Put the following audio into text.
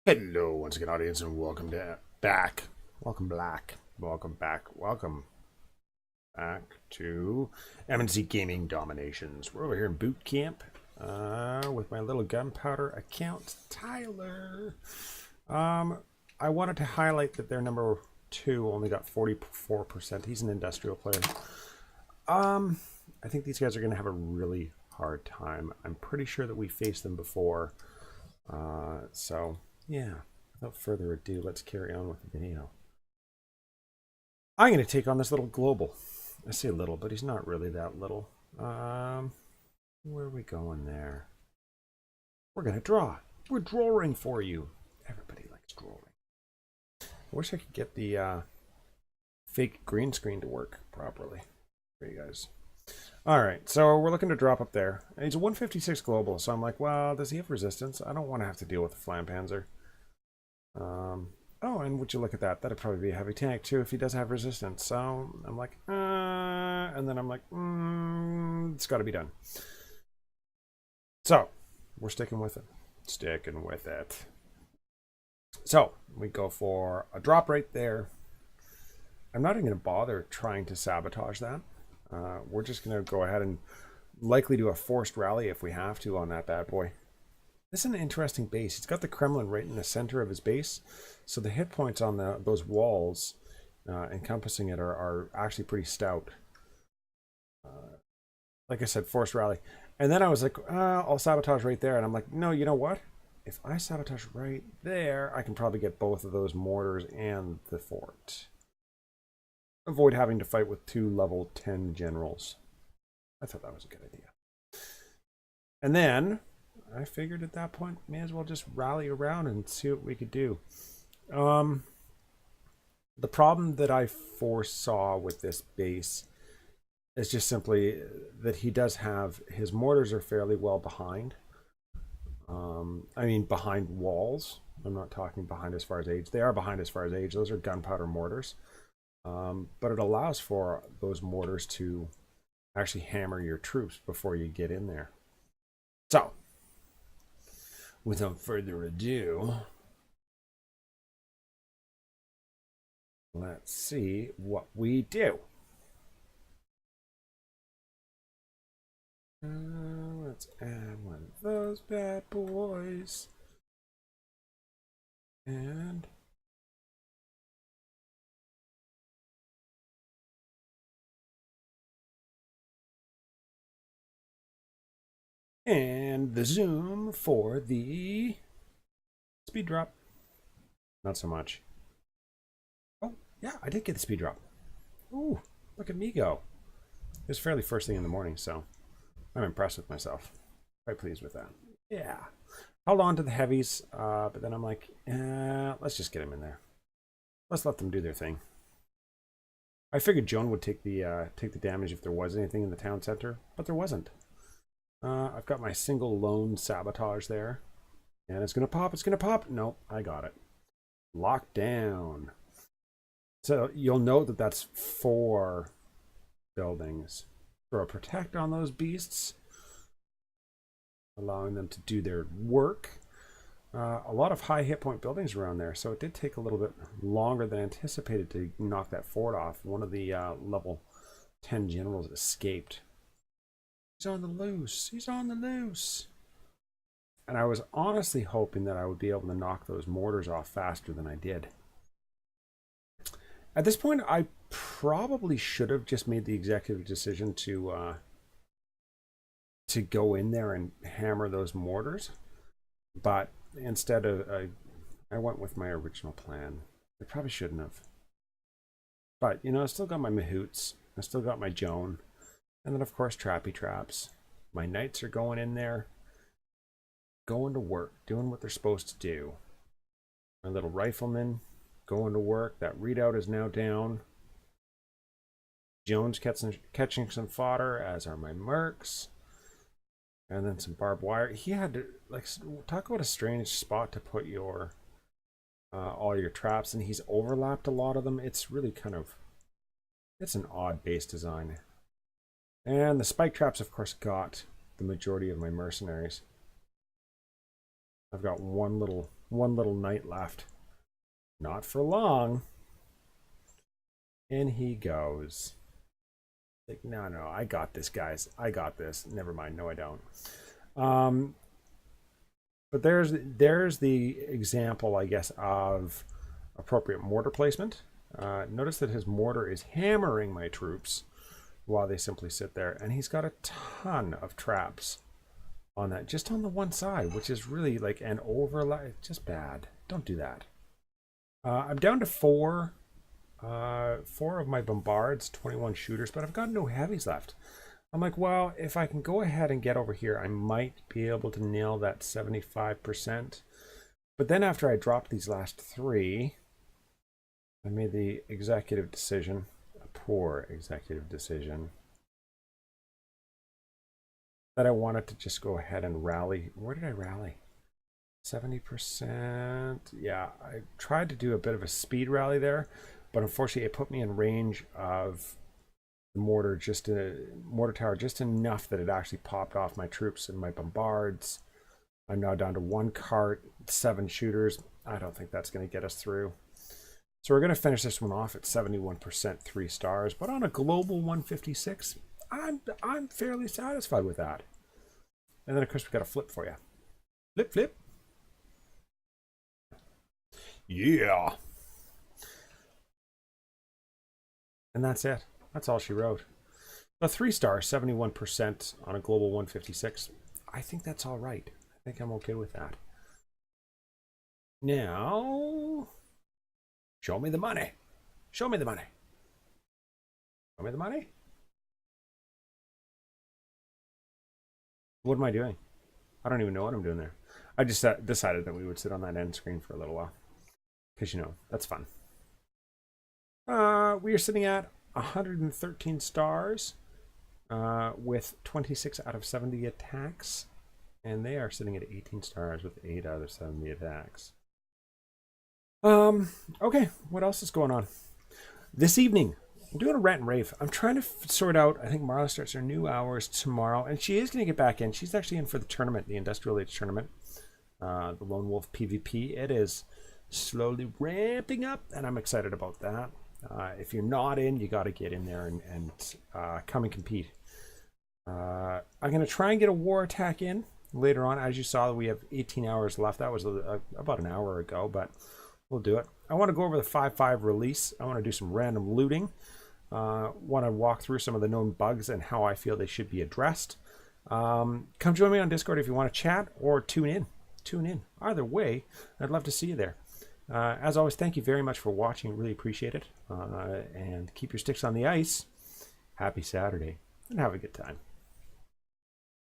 Hello, once again, audience, and welcome back. Welcome back. Welcome back. Welcome back to M&C Gaming Dominations. We're over here in boot camp with my little Gunpowder account, Tyler. I wanted to highlight that their number 2 only got 44%. He's an industrial player. I think these guys are going to have a really hard time. I'm pretty sure that we faced them before. So yeah, without further ado, let's carry on with the video. I'm going to take on this little global. I say little, but he's not really that little. Where are we going there? We're going to draw. We're drawing for you. Everybody likes drawing. I wish I could get the fake green screen to work properly for you guys. All right, so we're looking to drop up there. He's a 156 global, so I'm like, well, does he have resistance? I don't want to have to deal with the Flampanzer. Oh, and would you look at that? That'd probably be a heavy tank too if he does have resistance. So I'm like, and then I'm like, it's got to be done. So we're sticking with it. Sticking with it. So we go for a drop right there. I'm not even going to bother trying to sabotage that. We're just going to go ahead and likely do a forced rally if we have to on that bad boy. This is an interesting base. He's got the Kremlin right in the center of his base. So the hit points on those walls encompassing it are actually pretty stout. Like I said, forced rally. And then I was like, I'll sabotage right there. And I'm like, no, you know what? If I sabotage right there, I can probably get both of those mortars and the fort. Avoid having to fight with 2 level 10 generals. I thought that was a good idea. And then I figured at that point, may as well just rally around and see what we could do. The problem that I foresaw with this base is just simply that he does have, his mortars are fairly well behind. I mean, behind walls. I'm not talking behind as far as age. They are behind as far as age. Those are gunpowder mortars. But it allows for those mortars to actually hammer your troops before you get in there. So, without further ado, let's see what we do. Let's add one of those bad boys. And the zoom for the speed drop. Not so much. Oh, yeah, I did get the speed drop. Ooh, look at me go. It was fairly first thing in the morning, so I'm impressed with myself. Quite pleased with that. Yeah. Held on to the heavies, but then I'm like, let's just get them in there. Let's let them do their thing. I figured Joan would take the damage if there was anything in the town center, but there wasn't. I've got my single lone sabotage there. And it's going to pop. It's going to pop. Nope, I got it. Locked down. So you'll note that that's 4 buildings. Throw a protect on those beasts, allowing them to do their work. A lot of high hit point buildings around there, so it did take a little bit longer than anticipated to knock that fort off. One of the level 10 generals escaped. He's on the loose. He's on the loose. And I was honestly hoping that I would be able to knock those mortars off faster than I did. At this point, I probably should have just made the executive decision to go in there and hammer those mortars. But instead of, I went with my original plan. I probably shouldn't have. But, you know, I still got my mahoots. I still got my Joan. And then, of course, trappy traps. My knights are going in there, going to work, doing what they're supposed to do. My little riflemen going to work. That redoubt is now down. Joan's catching some fodder, as are my mercs. And then some barbed wire. He had to, like, talk about a strange spot to put your all your traps, and he's overlapped a lot of them. It's really kind of, it's an odd base design. And the spike traps, of course, got the majority of my mercenaries. I've got one little knight left. Not for long. In he goes. Like, no, I got this, guys. I got this. Never mind. No, I don't. But there's the example, I guess, of appropriate mortar placement. Notice that his mortar is hammering my troops while they simply sit there. And he's got a ton of traps on that, just on the one side, which is really like an overlay. Just bad. Don't do that. I'm down to 4 of my bombards, 21 shooters, but I've got no heavies left. I'm like, well, if I can go ahead and get over here, I might be able to nail that 75%. But then after I dropped these last 3, I made the executive decision, a poor executive decision, that I wanted to just go ahead and rally. Where did I rally? 70%. Yeah, I tried to do a bit of a speed rally there, but unfortunately it put me in range of the mortar tower just enough that it actually popped off my troops and my bombards. I'm now down to 1 cart, 7 shooters. I don't think that's going to get us through. So we're going to finish this one off at 71%, 3 stars, but on a global 156, I'm fairly satisfied with that. And then of course we got a flip for you. Flip, flip. Yeah. And that's it. That's all she wrote. A 3 star, 71% on a global 156. I think that's all right. I think I'm okay with that. Now, show me the money. Show me the money. Show me the money. What am I doing? I don't even know what I'm doing there. I just decided that we would sit on that end screen for a little while. Because, you know, that's fun. We are sitting at 113 stars with 26 out of 70 attacks. And they are sitting at 18 stars with 8 out of 70 attacks. Okay, what else is going on? This evening, I'm doing a rant and rave. I'm trying to sort out, I think Marla starts her new hours tomorrow, and she is going to get back in. She's actually in for the tournament, the Industrial Age tournament, the Lone Wolf PvP. It is slowly ramping up, and I'm excited about that. If you're not in, you got to get in there and come and compete. I'm going to try and get a war attack in later on. As you saw, we have 18 hours left. That was about an hour ago, but we'll do it. I want to go over the 5.5 release. I want to do some random looting. Want to walk through some of the known bugs and how I feel they should be addressed. Come join me on Discord if you want to chat, or tune in. Tune in. Either way, I'd love to see you there. As always, thank you very much for watching. Really appreciate it. And keep your sticks on the ice. Happy Saturday, and have a good time.